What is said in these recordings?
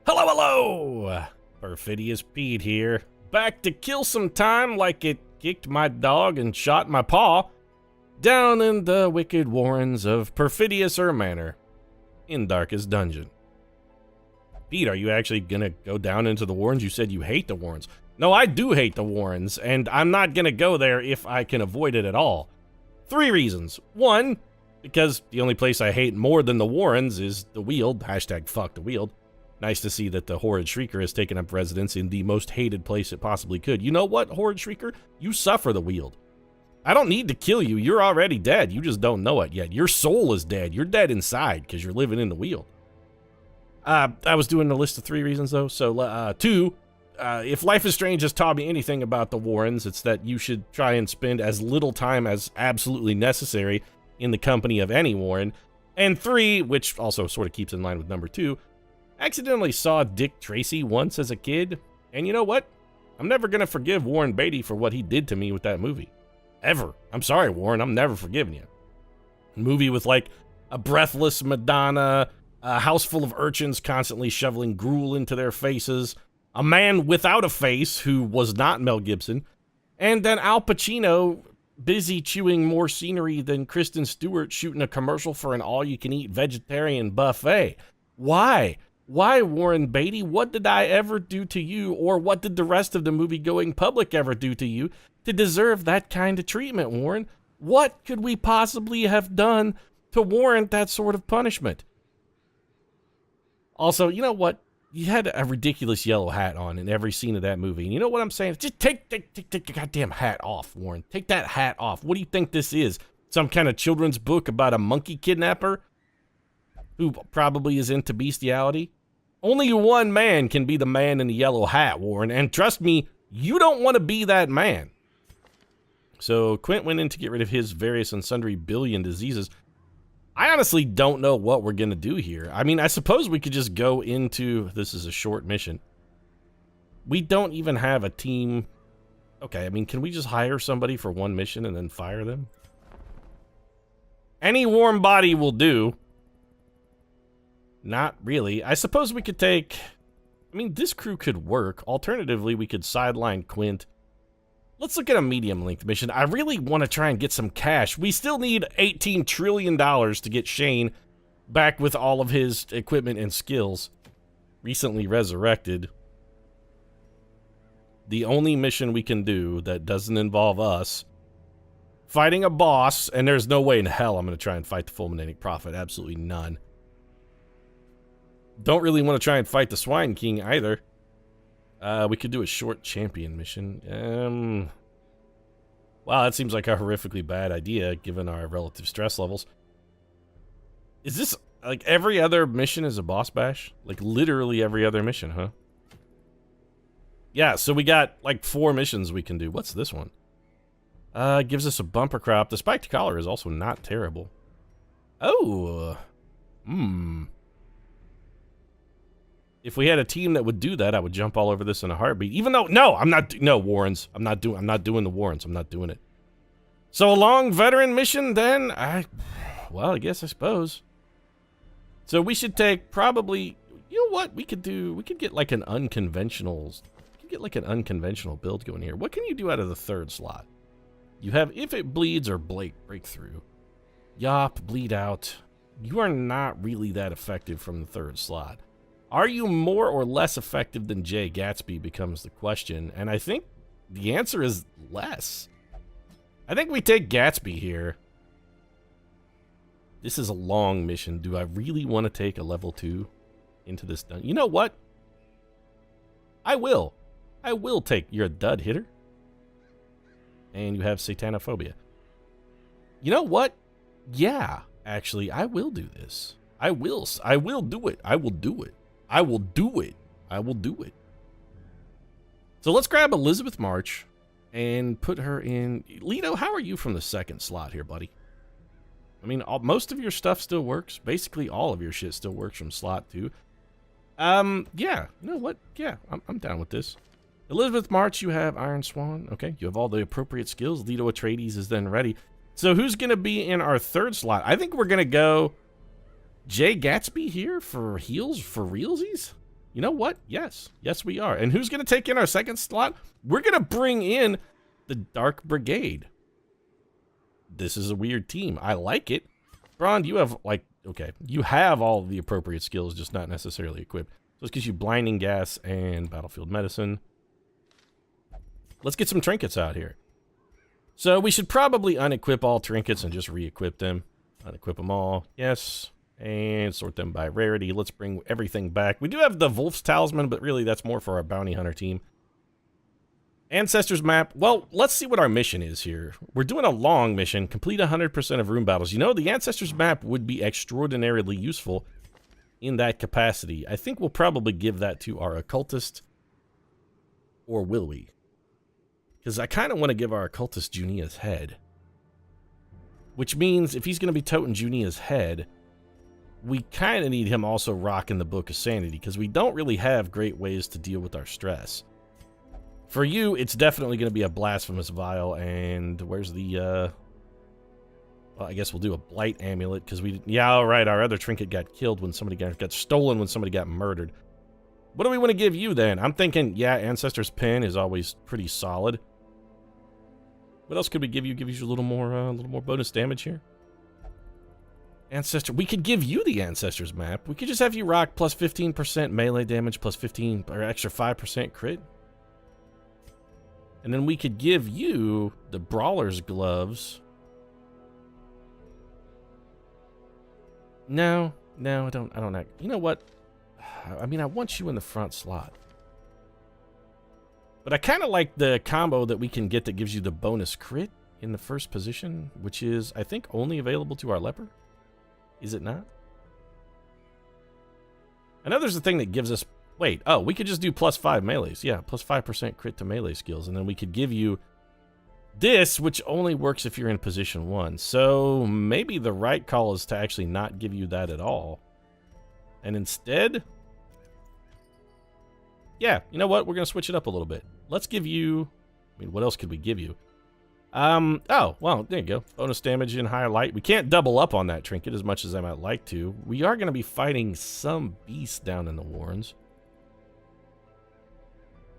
Hello, hello! Perfidious Pete here. Back to kill some time like it kicked my dog and shot my paw down in the wicked warrens of Perfidious Manor in Darkest Dungeon. Pete, are you actually gonna go down into the warrens? You said you hate the warrens. No, I do hate the warrens, and I'm not gonna go there if I can avoid it at all. 3 reasons. 1, because the only place I hate more than the warrens is the Weald. Hashtag fuck the Weald. Nice to see that the Horrid Shrieker has taken up residence in the most hated place it possibly could. You know what, Horrid Shrieker? You suffer the Weald. I don't need to kill you. You're already dead. You just don't know it yet. Your soul is dead. You're dead inside because you're living in the Weald. I was doing a list of 3 reasons, though. So, 2, if Life is Strange has taught me anything about the Warrens, it's that you should try and spend as little time as absolutely necessary in the company of any Warren. And 3, which also sort of keeps in line with number 2, accidentally saw Dick Tracy once as a kid, and you know what? I'm never gonna forgive Warren Beatty for what he did to me with that movie. Ever. I'm sorry, Warren, I'm never forgiving you. A movie with, like, a breathless Madonna, a house full of urchins constantly shoveling gruel into their faces, a man without a face who was not Mel Gibson, and then Al Pacino busy chewing more scenery than Kristen Stewart shooting a commercial for an all-you-can-eat vegetarian buffet. Why? Why, Warren Beatty? What did I ever do to you, or what did the rest of the movie-going public ever do to you to deserve that kind of treatment, Warren? What could we possibly have done to warrant that sort of punishment? Also, you know what? You had a ridiculous yellow hat on in every scene of that movie. And you know what I'm saying? Just take the goddamn hat off, Warren. Take that hat off. What do you think this is? Some kind of children's book about a monkey kidnapper who probably is into bestiality? Only one man can be the man in the yellow hat, Warren, and trust me, you don't want to be that man. So Quint went in to get rid of his various and sundry billion diseases. I honestly don't know what we're going to do here. I mean, I suppose we could just go into, this is a short mission. We don't even have a team. Okay, I mean, can we just hire somebody for 1 mission and then fire them? Any warm body will do. Not really. I suppose we could take... I mean, this crew could work. Alternatively, we could sideline Quint. Let's look at a medium-length mission. I really want to try and get some cash. We still need $18 trillion to get Shane back with all of his equipment and skills. Recently resurrected. The only mission we can do that doesn't involve us fighting a boss, and there's no way in hell I'm going to try and fight the Fulminating Prophet. Absolutely none. Don't really want to try and fight the Swine King either. We could do a short champion mission. Wow, that seems like a horrifically bad idea given our relative stress levels. Is this, like, every other mission is a boss bash? Like, literally every other mission, huh? Yeah, so we got, like, 4 missions we can do. What's this one? Gives us a bumper crop. The spiked collar is also not terrible. Oh. If we had a team that would do that, I would jump all over this in a heartbeat. Even though, no, I'm not, no, Warrens. I'm not doing the Warrens. I'm not doing it. So a long veteran mission, then? Well, I guess I suppose. So we should take probably, you know what we could do? We could get like an unconventional, build going here. What can you do out of the 3rd slot? You have If It Bleeds or Breakthrough. Yop, Bleed Out. You are not really that effective from the 3rd slot. Are you more or less effective than Jay Gatsby becomes the question, and I think the answer is less. I think we take Gatsby here. This is a long mission. Do I really want to take a level 2 into this dungeon? You know what? I will. I will take, you're a dud hitter. And you have Satanophobia. You know what? Yeah, actually, I will do this. I will do it. I will do it. I will do it. I will do it. So let's grab Elizabeth March and put her in. Lito, how are you from the 2nd slot here, buddy? I mean, most of your stuff still works. Basically, all of your shit still works from slot 2. Yeah. You know what? Yeah, I'm down with this. Elizabeth March, you have Iron Swan. Okay, you have all the appropriate skills. Lito Atreides is then ready. So who's going to be in our 3rd slot? I think we're going to go Jay Gatsby here for heals, for realsies? You know what? Yes. Yes, we are. And who's going to take in our second slot? We're going to bring in the Dark Brigade. This is a weird team. I like it. Braun, you have, like, okay, you have all the appropriate skills, just not necessarily equipped. So this gives you Blinding Gas and Battlefield Medicine. Let's get some trinkets out here. So we should probably unequip all trinkets and just re-equip them. Unequip them all. Yes. And sort them by rarity. Let's bring everything back. We do have the Wolf's Talisman, but really that's more for our bounty hunter team. Ancestors map. Well, let's see what our mission is here. We're doing a long mission. Complete 100% of room battles. You know, the Ancestors map would be extraordinarily useful in that capacity. I think we'll probably give that to our occultist. Or will we? Because I kind of want to give our occultist Junia's head. Which means if he's going to be toting Junia's head, we kind of need him also rocking the Book of Sanity, because we don't really have great ways to deal with our stress. For you, it's definitely going to be a Blasphemous Vial, and where's the, well, I guess we'll do a Blight Amulet, because we, yeah, alright, our other trinket got killed when somebody got stolen when somebody got murdered. What do we want to give you, then? I'm thinking, yeah, Ancestor's Pen is always pretty solid. What else could we give you? Give you a little more bonus damage here. Ancestor, we could give you the Ancestors map. We could just have you rock plus 15% melee damage, plus 15 or extra 5% crit. And then we could give you the Brawler's Gloves. No, I don't. You know what? I mean, I want you in the front slot. But I kind of like the combo that we can get that gives you the bonus crit in the first position, which is, I think, only available to our leper. Is it not? I know there's a thing that gives us... Wait, oh, we could just do plus 5 melees. Yeah, plus 5% crit to melee skills. And then we could give you this, which only works if you're in position 1. So maybe the right call is to actually not give you that at all. And instead... Yeah, you know what? We're going to switch it up a little bit. Let's give you... I mean, what else could we give you? Oh, well, there you go. Bonus damage in higher light. We can't double up on that trinket as much as I might like to. We are going to be fighting some beast down in the Warrens.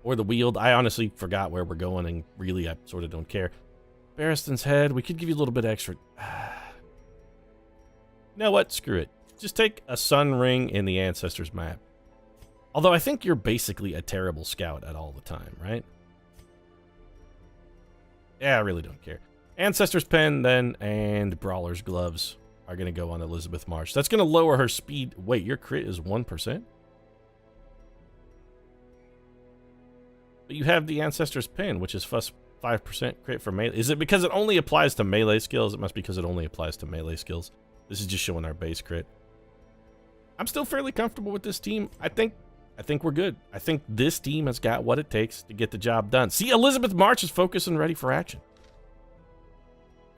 Or the Weald. I honestly forgot where we're going, and really, I sort of don't care. Barristan's Head. We could give you a little bit extra. You know what? Screw it. Just take a Sun Ring in the Ancestors map. Although I think you're basically a terrible scout at all the time, right? Yeah, I really don't care. Ancestor's Pen, then, and Brawler's Gloves are going to go on Elizabeth Marsh. That's going to lower her speed. Wait, your crit is 1%? But you have the Ancestor's Pen, which is 5% crit for melee. Is it because it only applies to melee skills? It must be because it only applies to melee skills. This is just showing our base crit. I'm still fairly comfortable with this team. I think we're good. I think this team has got what it takes to get the job done. See, Elizabeth March is focused and ready for action.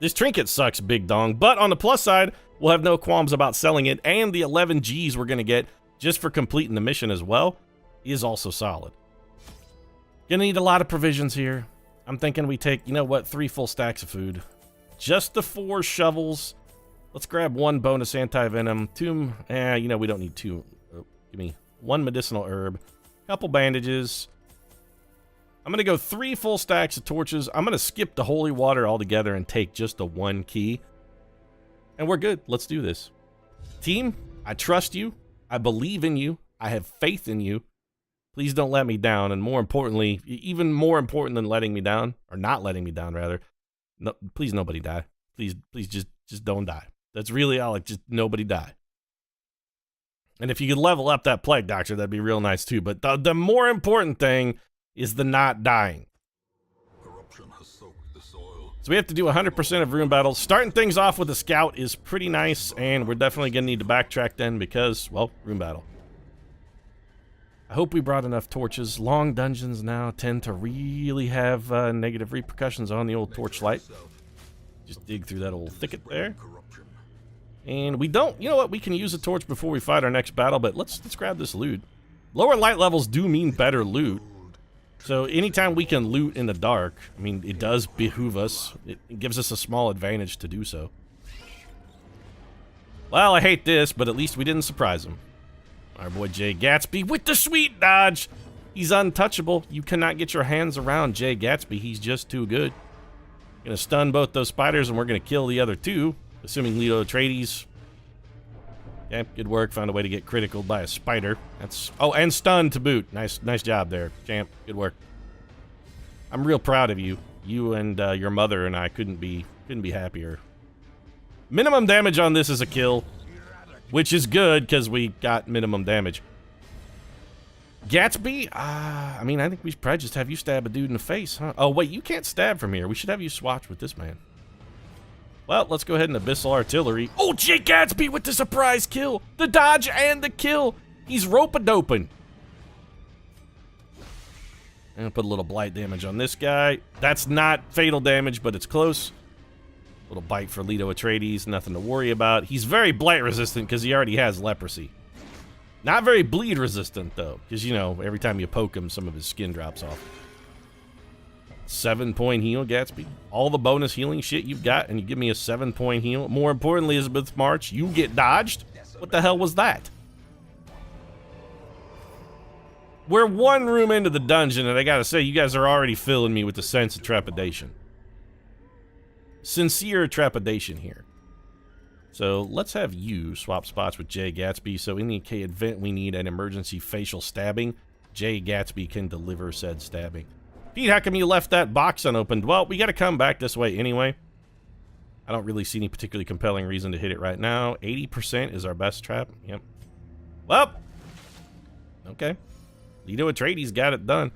This trinket sucks, big dong, but on the plus side, we'll have no qualms about selling it, and the 11 Gs we're going to get just for completing the mission as well is also solid. Gonna need a lot of provisions here. I'm thinking we take, you know what, 3 full stacks of food. Just the 4 shovels. Let's grab 1 bonus anti-venom. 2, you know, we don't need 2. Oh, give me 1 medicinal herb, couple bandages. I'm going to go 3 full stacks of torches. I'm going to skip the holy water altogether and take just the 1 key. And we're good. Let's do this. Team, I trust you. I believe in you. I have faith in you. Please don't let me down. And more importantly, even more important than letting me down, or not letting me down, rather, no, please nobody die. Please just don't die. That's really all. Just nobody die. And if you could level up that Plague Doctor, that'd be real nice too. But the more important thing is the not dying. Corruption has soaked the soil. So we have to do 100% of room battles. Starting things off with a scout is pretty nice, and we're definitely going to need to backtrack then because, well, room battle. I hope we brought enough torches. Long dungeons now tend to really have negative repercussions on the old torchlight. Just dig through that old thicket there. And we don't, you know what, we can use a torch before we fight our next battle, but let's grab this loot. Lower light levels do mean better loot. So anytime we can loot in the dark, I mean, it does behoove us. It gives us a small advantage to do so. Well, I hate this, but at least we didn't surprise him. Our boy Jay Gatsby with the sweet dodge. He's untouchable. You cannot get your hands around Jay Gatsby. He's just too good. Gonna stun both those spiders, and we're gonna kill the other two, assuming Leto Atreides. Yeah, good work. Found a way to get critical by a spider. That's and stunned to boot. Nice job there, champ. Good work. I'm real proud of you. You and your mother and I couldn't be happier. Minimum damage on this is a kill, which is good because we got minimum damage. Gatsby, I mean, I think we should probably just have you stab a dude in the face, huh? Oh, wait, you can't stab from here. We should have you swatch with this man. Well, let's go ahead and Abyssal Artillery. Oh, Jay Gatsby with the surprise kill. The dodge and the kill. He's rope-a-doping. And put a little blight damage on this guy. That's not fatal damage, but it's close. Little bite for Leto Atreides, nothing to worry about. He's very blight resistant because he already has leprosy. Not very bleed resistant, though, because, you know, every time you poke him, some of his skin drops off. 7-point heal, Gatsby. All the bonus healing shit you've got, and you give me a 7-point heal. More importantly, Elizabeth March, you get dodged? What the hell was that? We're one room into the dungeon, and I gotta say, you guys are already filling me with a sense of trepidation. Sincere trepidation here. So let's have you swap spots with Jay Gatsby, so in the event we need an emergency facial stabbing, Jay Gatsby can deliver said stabbing. Pete, how come you left that box unopened? Well, we gotta come back this way anyway. I don't really see any particularly compelling reason to hit it right now. 80% is our best trap. Yep. Well, okay. Leto Atreides got it done.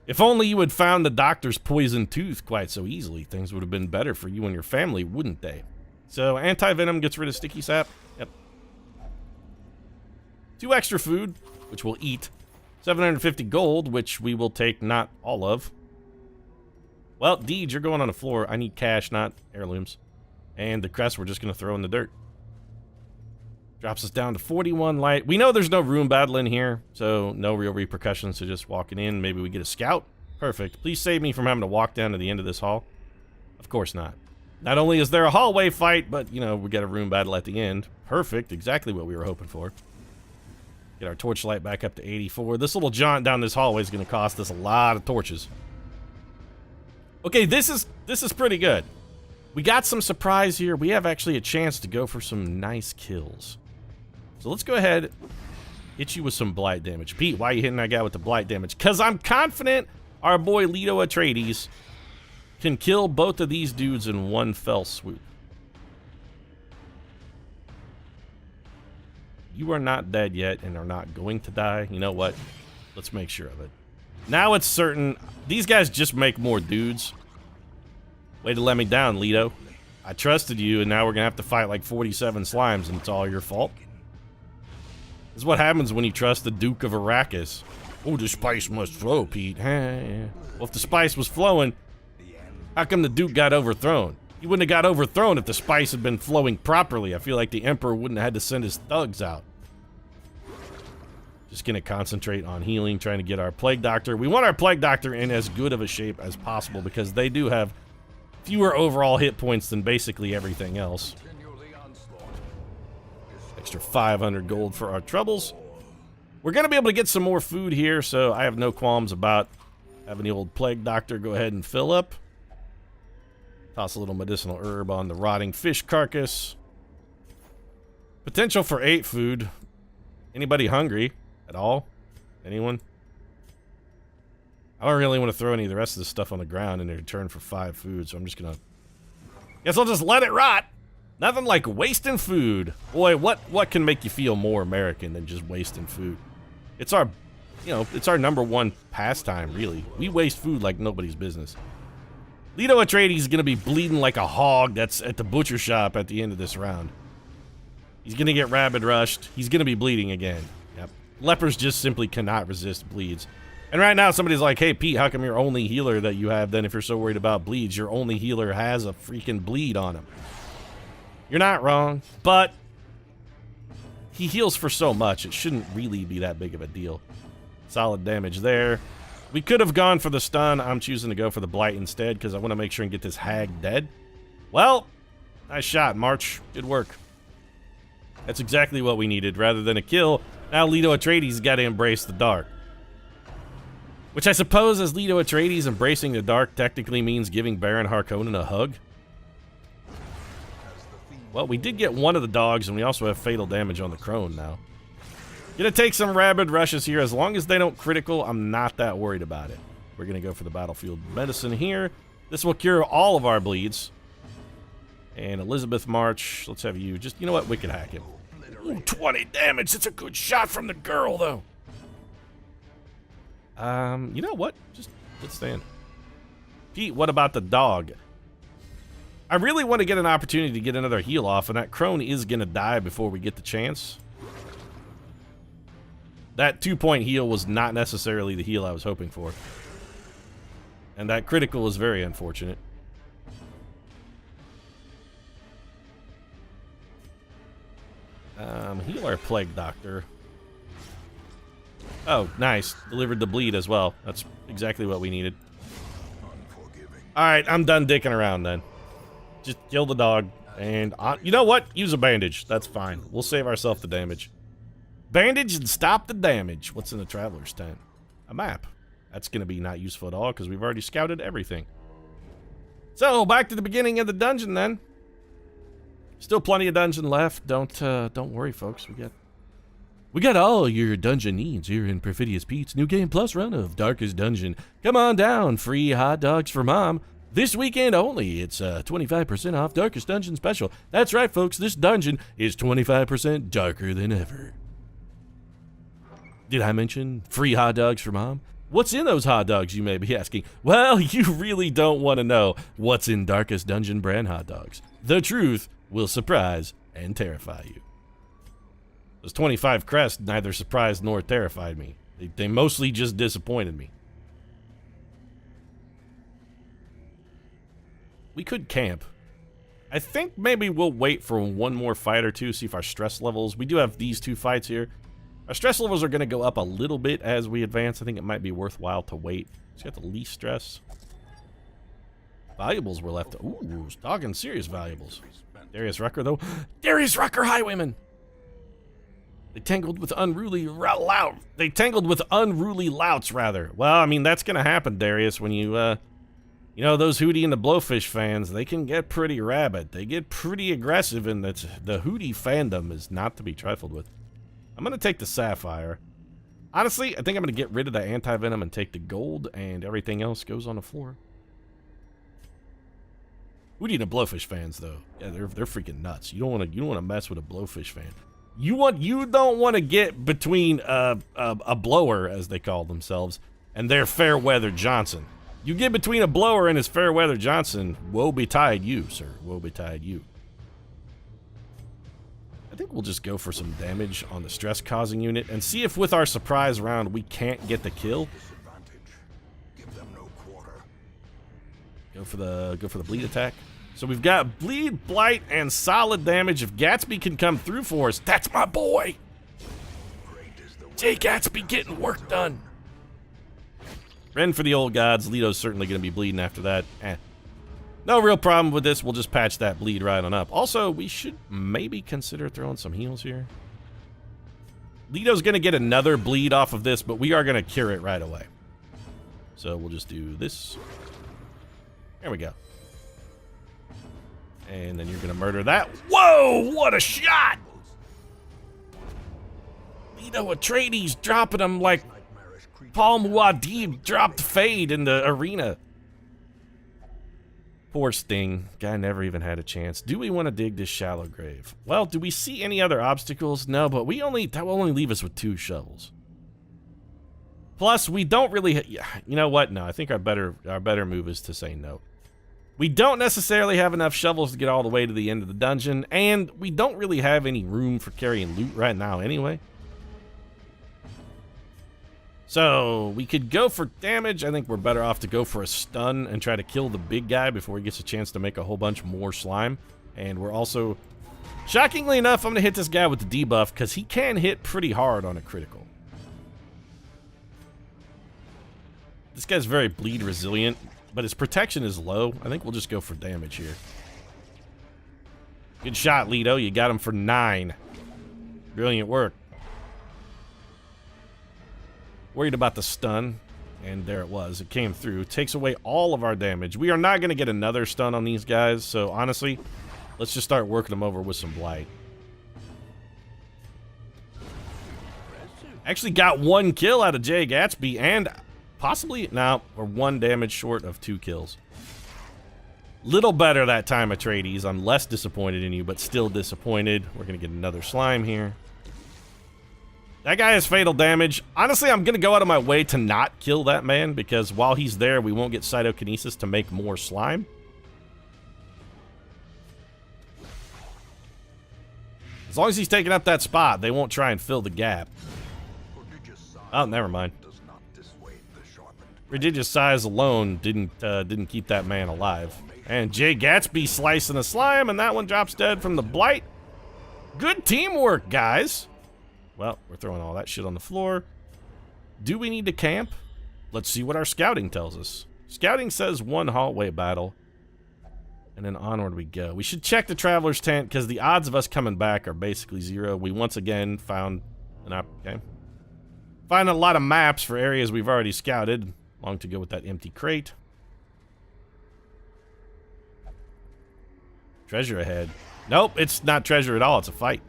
If only you had found the doctor's poison tooth quite so easily, things would have been better for you and your family, wouldn't they? So, anti-venom gets rid of sticky sap. Yep. 2 extra food, which we'll eat. 750 gold, which we will take not all of. Well, Deej, you're going on the floor. I need cash, not heirlooms. And the crest we're just going to throw in the dirt. Drops us down to 41 light. We know there's no room battle in here, so no real repercussions to just walking in. Maybe we get a scout. Perfect. Please save me from having to walk down to the end of this hall. Of course not. Not only is there a hallway fight, but, you know, we get a room battle at the end. Perfect. Exactly what we were hoping for. Get our torchlight back up to 84. This little jaunt down this hallway is going to cost us a lot of torches. Okay, this is pretty good. We got some surprise here. We have actually a chance to go for some nice kills. So let's go ahead, hit you with some blight damage. Pete, why are you hitting that guy with the blight damage? Because I'm confident our boy Leto Atreides can kill both of these dudes in one fell swoop. You are not dead yet and are not going to die. You know what? Let's make sure of it. Now it's certain. These guys just make more dudes. Way to let me down, Leto. I trusted you, and now we're going to have to fight like 47 slimes, and it's all your fault. This is what happens when you trust the Duke of Arrakis. Oh, the spice must flow, Pete. Well, if the spice was flowing, how come the Duke got overthrown? He wouldn't have got overthrown if the spice had been flowing properly. I feel like the Emperor wouldn't have had to send his thugs out. Just gonna concentrate on healing, trying to get our Plague Doctor. We want our Plague Doctor in as good of a shape as possible because they do have fewer overall hit points than basically everything else. Extra 500 gold for our troubles. We're gonna be able to get some more food here, so I have no qualms about having the old Plague Doctor go ahead and fill up. Toss a little medicinal herb on the rotting fish carcass. Potential for 8 food. Anybody hungry at all? Anyone? I don't really want to throw any of the rest of this stuff on the ground in return for 5 food, so I'm just gonna... Guess I'll just let it rot! Nothing like wasting food. Boy, what can make you feel more American than just wasting food? It's our, you know, it's our #1 pastime, really. We waste food like nobody's business. Leto Atreides is going to be bleeding like a hog that's at the butcher shop at the end of this round. He's going to get rabid rushed. He's going to be bleeding again. Yep. Lepers just simply cannot resist bleeds. And right now somebody's like, hey, Pete, how come your only healer that you have then if you're so worried about bleeds? Your only healer has a freaking bleed on him. You're not wrong, but he heals for so much. It shouldn't really be that big of a deal. Solid damage there. We could have gone for the stun. I'm choosing to go for the blight instead because I want to make sure and get this hag dead. Well, nice shot, March. Good work. That's exactly what we needed. Rather than a kill, Now Leto Atreides got to embrace the dark. Which I suppose, as Leto Atreides, embracing the dark technically means giving Baron Harkonnen a hug. Well, we did get one of the dogs, and we also have fatal damage on the crone now. Gonna take some rabid rushes here. As long as they don't critical, I'm not that worried about it. We're gonna go for the battlefield medicine here. This will cure all of our bleeds. And Elizabeth March, let's have you just, you know what, Wicked Hack him. Ooh, 20 damage. That's a good shot from the girl, though. You know what? Just let's stand. Pete, what about the dog? I really want to get an opportunity to get another heal off, and that crone is gonna die before we get the chance. That 2-point heal was not necessarily the heal I was hoping for. And that critical is very unfortunate. Heal our Plague Doctor. Oh, nice. Delivered the bleed as well. That's exactly what we needed. Alright, I'm done dicking around then. Just kill the dog. And, you know what? Use a bandage. That's fine. We'll save ourselves the damage. Bandage and stop the damage. What's in the Traveler's Tent? A map. That's going to be not useful at all because we've already scouted everything. So, back to the beginning of the dungeon then. Still plenty of dungeon left. Don't worry, folks. We got all your dungeon needs here in Perfidious Pete's New Game Plus run of Darkest Dungeon. Come on down, free hot dogs for mom. This weekend only, it's 25% off Darkest Dungeon special. That's right, folks. This dungeon is 25% darker than ever. Did I mention free hot dogs for mom? What's in those hot dogs, you may be asking? Well, you really don't want to know what's in Darkest Dungeon brand hot dogs. The truth will surprise and terrify you. Those 25 crests neither surprised nor terrified me. They mostly just disappointed me. We could camp. I think maybe we'll wait for one more fight or two, see if our stress levels... We do have these two fights here. Our stress levels are going to go up a little bit as we advance. I think it might be worthwhile to wait. Let's get the least stress. Valuables were left. Ooh, talking serious valuables. Darius Rucker, though. Darius Rucker, highwayman! They tangled with unruly louts, rather. Well, I mean, that's going to happen, Darius, when you, you know, those Hootie and the Blowfish fans, they can get pretty rabid. They get pretty aggressive, and the Hootie fandom is not to be trifled with. I'm going to take the Sapphire. Honestly, I think I'm going to get rid of the Anti-Venom and take the gold, and everything else goes on the floor. Hootie and the Blowfish fans, though, yeah, they're freaking nuts. You don't want to mess with a Blowfish fan. You don't want to get between a blower, as they call themselves, and their Fairweather Johnson. You get between a blower and his Fairweather Johnson, woe betide you, sir. Woe betide you. I think we'll just go for some damage on the stress-causing unit and see if with our surprise round we can't get the kill. Go for the bleed attack. So we've got bleed, blight, and solid damage. If Gatsby can come through for us, that's my boy. Jay Gatsby getting work done. Ren for the old gods. Leto's certainly going to be bleeding after that. No real problem with this. We'll just patch that bleed right on up. Also, we should maybe consider throwing some heals here. Leto's going to get another bleed off of this, but we are going to cure it right away. So we'll just do this. There we go. And then you're going to murder that. Whoa, what a shot! Leto Atreides dropping him like Paul Muad'Dib dropped Fade in the arena. Poor Sting. Guy never even had a chance. Do we want to dig this shallow grave? Well, do we see any other obstacles? No, but that will only leave us with 2 shovels. Plus, we don't really... You know what? No, I think our better move is to say no. We don't necessarily have enough shovels to get all the way to the end of the dungeon, and we don't really have any room for carrying loot right now anyway. So, we could go for damage. I think we're better off to go for a stun and try to kill the big guy before he gets a chance to make a whole bunch more slime. And we're also... Shockingly enough, I'm going to hit this guy with the debuff, because he can hit pretty hard on a critical. This guy's very bleed resilient, but his protection is low. I think we'll just go for damage here. Good shot, Leto. You got him for 9. Brilliant work. Worried about the stun. And there it was. It came through. Takes away all of our damage. We are not going to get another stun on these guys. So honestly, let's just start working them over with some blight. Actually got 1 kill out of Jay Gatsby. And possibly, now we're 1 damage short of 2 kills. Little better that time, Atreides. I'm less disappointed in you, but still disappointed. We're going to get another slime here. That guy has fatal damage. Honestly, I'm going to go out of my way to not kill that man, because while he's there, we won't get cytokinesis to make more slime. As long as he's taking up that spot, they won't try and fill the gap. Oh, never mind. Prodigious size alone didn't keep that man alive. And Jay Gatsby slicing a slime, and that one drops dead from the blight. Good teamwork, guys. Well, we're throwing all that shit on the floor. Do we need to camp? Let's see what our scouting tells us. Scouting says 1 hallway battle. And then onward we go. We should check the traveler's tent, because the odds of us coming back are basically 0. We once again found okay. Find a lot of maps for areas we've already scouted. Long to go with that empty crate. Treasure ahead. Nope, it's not treasure at all. It's a fight.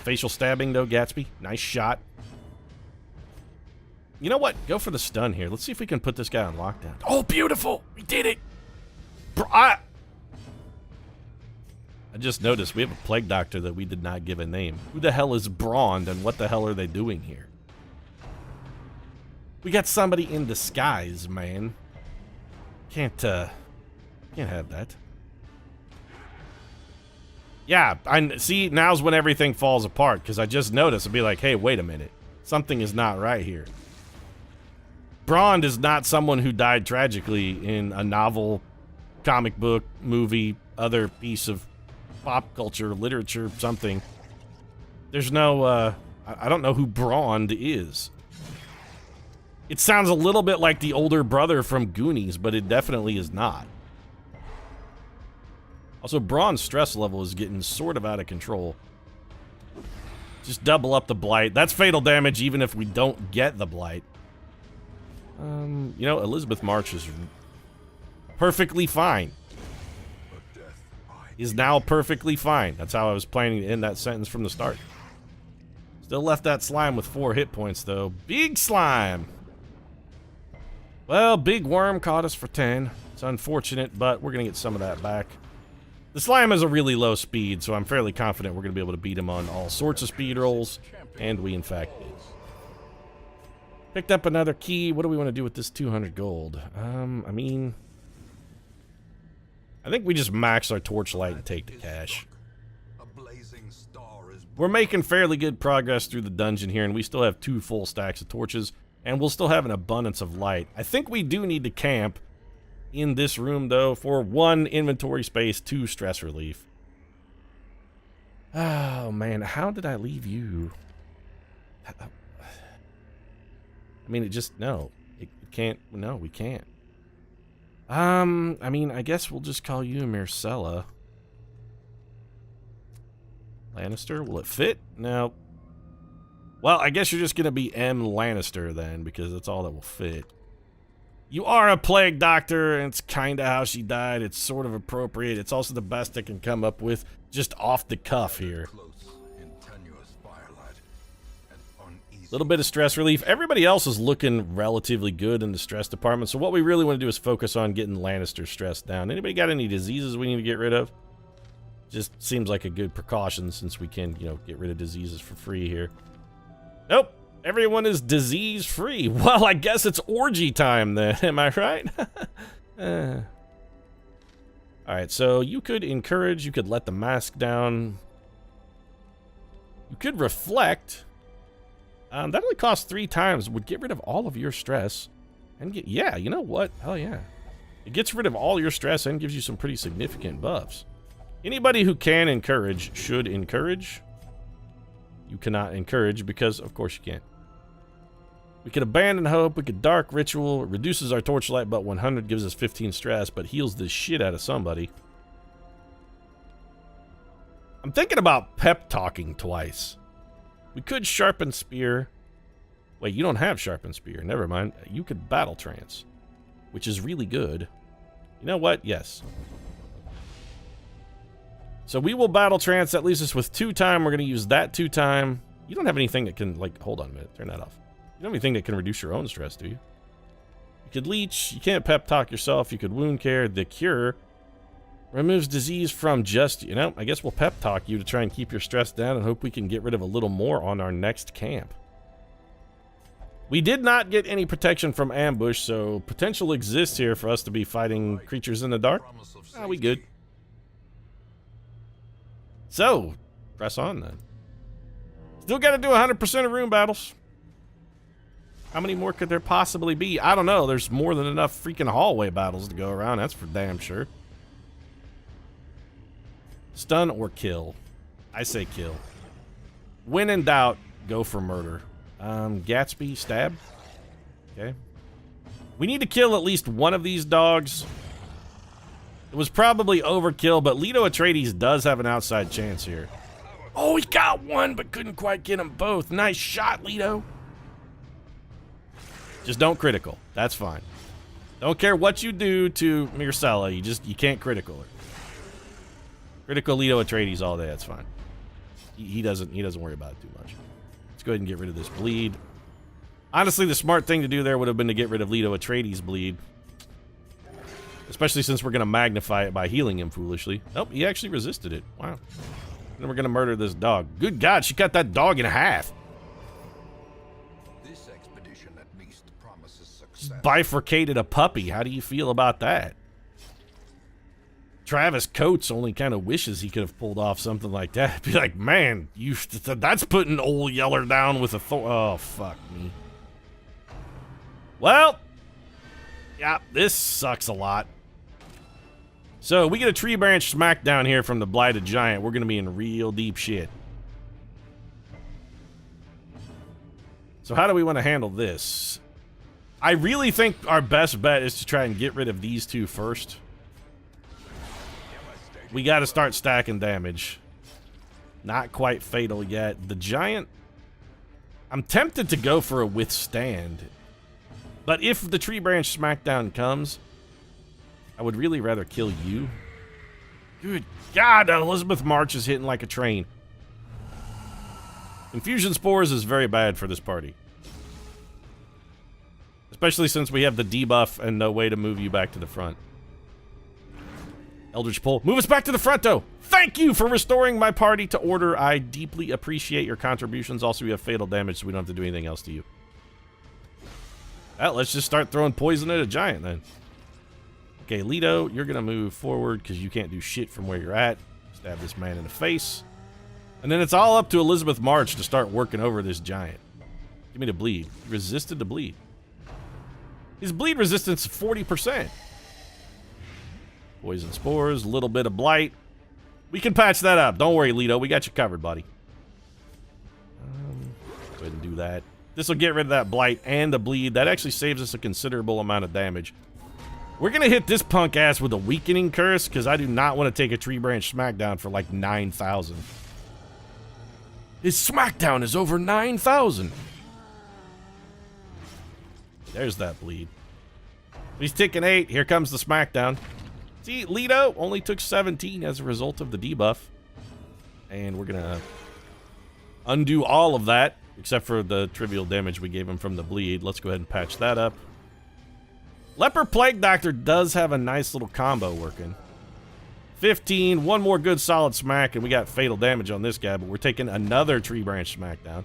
Facial stabbing, though, Gatsby. Nice shot. You know what? Go for the stun here. Let's see if we can put this guy on lockdown. Oh, beautiful! We did it! I just noticed we have a plague doctor that we did not give a name. Who the hell is Braund, and what the hell are they doing here? We got somebody in disguise, man. Can't have that. Yeah, I see. Now's when everything falls apart, because I just noticed. I'll be like, hey, wait a minute. Something is not right here. Braund is not someone who died tragically in a novel, comic book, movie, other piece of pop culture, literature, something. There's no, I don't know who Braund is. It sounds a little bit like the older brother from Goonies, but it definitely is not. Also, Braun's stress level is getting sort of out of control. Just double up the blight. That's fatal damage even if we don't get the blight. You know, Elizabeth March is perfectly fine. Is now perfectly fine. That's how I was planning to end that sentence from the start. Still left that slime with 4 hit points, though. Big slime! Well, Big Worm caught us for 10. It's unfortunate, but we're going to get some of that back. The slime has a really low speed, so I'm fairly confident we're going to be able to beat him on all sorts of speed rolls, and we in fact did. Picked up another key. What do we want to do with this 200 gold? I mean, I think we just max our torchlight and take the cash. We're making fairly good progress through the dungeon here, and we still have 2 full stacks of torches, and we'll still have an abundance of light. I think we do need to camp in this room, though, for 1 inventory space, 2 stress relief. Oh, man, how did I leave you? I mean, it just, no. It can't, no, we can't. I mean, I guess we'll just call you Myrcella. Lannister, will it fit? No. Well, I guess you're just gonna be M. Lannister then, because that's all that will fit. You are a plague doctor, and it's kinda how she died. It's sort of appropriate. It's also the best I can come up with, just off the cuff here. Little bit of stress relief. Everybody else is looking relatively good in the stress department, so what we really want to do is focus on getting Lannister stress down. Anybody got any diseases we need to get rid of? Just seems like a good precaution since we can, you know, get rid of diseases for free here. Nope. Everyone is disease-free. Well, I guess it's orgy time then. Am I right? Alright, so you could encourage, you could let the mask down. You could reflect. That only costs 3 times. Would get rid of all of your stress. And get, yeah, you know what? Hell yeah. It gets rid of all your stress and gives you some pretty significant buffs. Anybody who can encourage should encourage. You cannot encourage because, of course, you can't. We could abandon hope. We could dark ritual. It reduces our torchlight but 100, gives us 15 stress, but heals the shit out of somebody. I'm thinking about pep talking twice. We could sharpen spear. Wait, you don't have sharpen spear. Never mind. You could battle trance, which is really good. You know what? Yes. So we will battle trance. That leaves us with 2 time. We're going to use that 2 time. You don't have anything that can, like, hold on a minute. Turn that off. You don't have anything that can reduce your own stress, do you? You could leech. You can't pep talk yourself. You could wound care. The cure removes disease from just, you know, I guess we'll pep talk you to try and keep your stress down and hope we can get rid of a little more on our next camp. We did not get any protection from ambush, so potential exists here for us to be fighting creatures in the dark. Ah, we good. So, press on then. Still got to do 100% of room battles. How many more could there possibly be? I don't know. There's more than enough freaking hallway battles to go around. That's for damn sure. Stun or kill? I say kill. When in doubt, go for murder. Gatsby, stab. Okay. We need to kill at least one of these dogs. It was probably overkill, but Leto Atreides does have an outside chance here. Oh, he got one, but couldn't quite get them both. Nice shot, Leto. Just don't critical. That's fine. Don't care what you do to Myrcella. You can't critical her. Critical Leto Atreides all day. That's fine. He doesn't worry about it too much. Let's go ahead and get rid of this bleed. Honestly, the smart thing to do there would have been to get rid of Leto Atreides' bleed. Especially since we're going to magnify it by healing him foolishly. Nope, he actually resisted it. Wow. Then we're going to murder this dog. Good God, she cut that dog in half. This expedition at least promises success. Just bifurcated a puppy. How do you feel about that? Travis Coates only kind of wishes he could have pulled off something like that. Be like, man, that's putting old Yeller down with a oh, fuck me. Well, yeah, this sucks a lot. So, we get a tree branch smackdown here from the Blighted Giant. We're going to be in real deep shit. So, how do we want to handle this? I really think our best bet is to try and get rid of these two first. We got to start stacking damage. Not quite fatal yet. The giant, I'm tempted to go for a withstand. But if the tree branch smackdown comes, I would really rather kill you. Good God, Elizabeth March is hitting like a train. Infusion Spores is very bad for this party. Especially since we have the debuff and no way to move you back to the front. Eldritch Pull. Move us back to the front, though. Thank you for restoring my party to order. I deeply appreciate your contributions. Also, we have fatal damage, so we don't have to do anything else to you. Well, let's just start throwing poison at a giant, then. Okay, Leto, you're going to move forward because you can't do shit from where you're at. Stab this man in the face. And then it's all up to Elizabeth March to start working over this giant. Give me the bleed. He resisted the bleed. His bleed resistance is 40%. Poison spores, a little bit of blight. We can patch that up. Don't worry, Leto. We got you covered, buddy. Go ahead and do that. This will get rid of that blight and the bleed. That actually saves us a considerable amount of damage. We're going to hit this punk ass with a weakening curse because I do not want to take a tree branch smackdown for like 9,000. His smackdown is over 9,000. There's that bleed. He's ticking 8. Here comes the smackdown. See, Leto only took 17 as a result of the debuff. And we're going to undo all of that, except for the trivial damage we gave him from the bleed. Let's go ahead and patch that up. Leper Plague Doctor does have a nice little combo working. 15, one more good solid smack, and we got fatal damage on this guy, but we're taking another tree branch smackdown.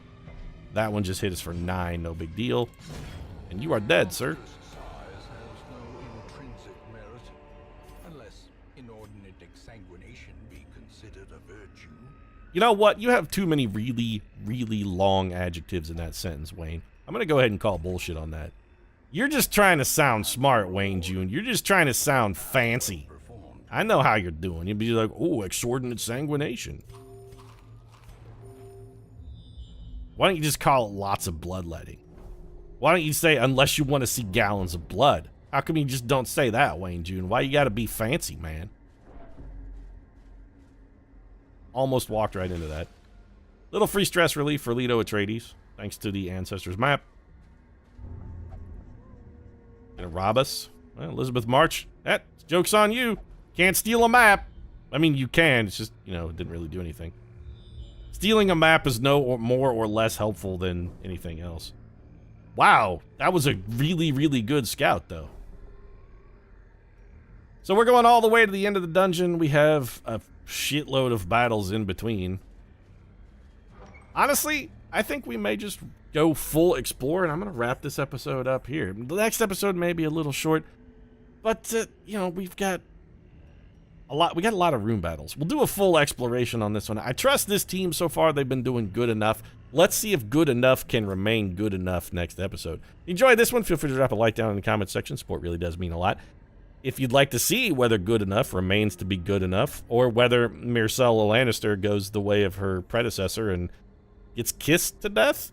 That one just hit us for 9, no big deal. And you are dead, sir. Size has no intrinsic merit, unless inordinate exsanguination be considered a virtue. You know what? You have too many really, really long adjectives in that sentence, Wayne. I'm going to go ahead and call bullshit on that. You're just trying to sound smart, Wayne June. You're just trying to sound fancy. I know how you're doing. You'd be like, oh, exordinate sanguination. Why don't you just call it lots of bloodletting? Why don't you say, unless you want to see gallons of blood? How come you just don't say that, Wayne June? Why you gotta be fancy, man? Almost walked right into that. Little free stress relief for Leto Atreides, thanks to the Ancestors map. Gonna rob us? Well, Elizabeth March, that joke's on you. Can't steal a map. I mean, you can, it's just, you know, it didn't really do anything. Stealing a map is no more or less helpful than anything else. Wow, that was a really, really good scout, though. So we're going all the way to the end of the dungeon. We have a shitload of battles in between. Honestly, I think we may just go full explore, and I'm going to wrap this episode up here. The next episode may be a little short, but, you know, we got a lot of room battles. We'll do a full exploration on this one. I trust this team so far. They've been doing good enough. Let's see if good enough can remain good enough next episode. If you enjoyed this one, feel free to drop a like down in the comment section. Support really does mean a lot. If you'd like to see whether good enough remains to be good enough, or whether Myrcella Lannister goes the way of her predecessor and gets kissed to death,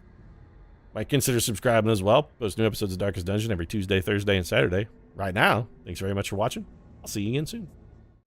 might consider subscribing as well. Post new episodes of Darkest Dungeon every Tuesday, Thursday, and Saturday. Right now, thanks very much for watching. I'll see you again soon.